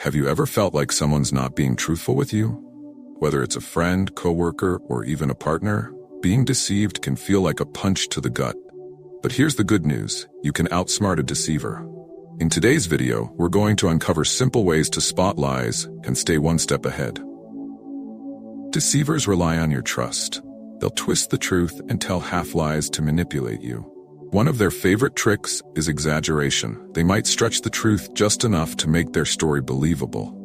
Have you ever felt like someone's not being truthful with you? Whether it's a friend, coworker, or even a partner, being deceived can feel like a punch to the gut. But here's the good news: you can outsmart a deceiver. In today's video, we're going to uncover simple ways to spot lies and stay one step ahead. Deceivers rely on your trust. They'll twist the truth and tell half-lies to manipulate you. One of their favorite tricks is exaggeration. They might stretch the truth just enough to make their story believable.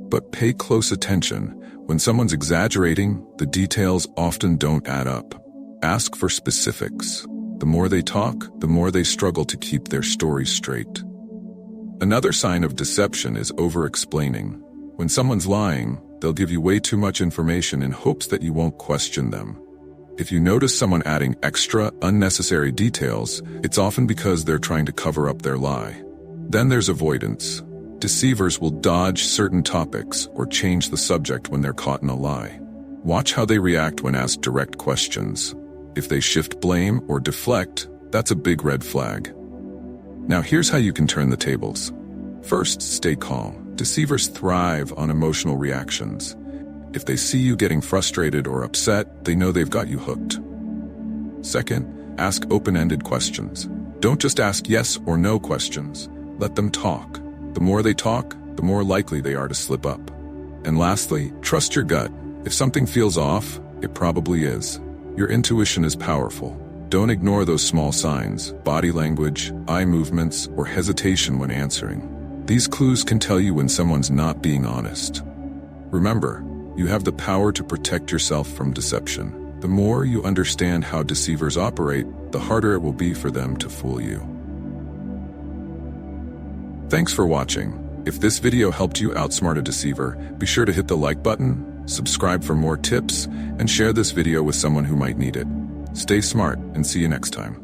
But pay close attention. When someone's exaggerating, the details often don't add up. Ask for specifics. The more they talk, the more they struggle to keep their story straight. Another sign of deception is overexplaining. When someone's lying, they'll give you way too much information in hopes that you won't question them. If you notice someone adding extra, unnecessary details, it's often because they're trying to cover up their lie. Then there's avoidance. Deceivers will dodge certain topics or change the subject when they're caught in a lie. Watch how they react when asked direct questions. If they shift blame or deflect, that's a big red flag. Now here's how you can turn the tables. First, stay calm. Deceivers thrive on emotional reactions. If they see you getting frustrated or upset, they know they've got you hooked. Second, ask open-ended questions. Don't just ask yes or no questions. Let them talk. The more they talk, the more likely they are to slip up. And lastly, trust your gut. If something feels off, it probably is. Your intuition is powerful. Don't ignore those small signs: body language, eye movements, or hesitation when answering. These clues can tell you when someone's not being honest. Remember, you have the power to protect yourself from deception. The more you understand how deceivers operate, the harder it will be for them to fool you. Thanks for watching. If this video helped you outsmart a deceiver, be sure to hit the like button, subscribe for more tips, and share this video with someone who might need it. Stay smart and see you next time.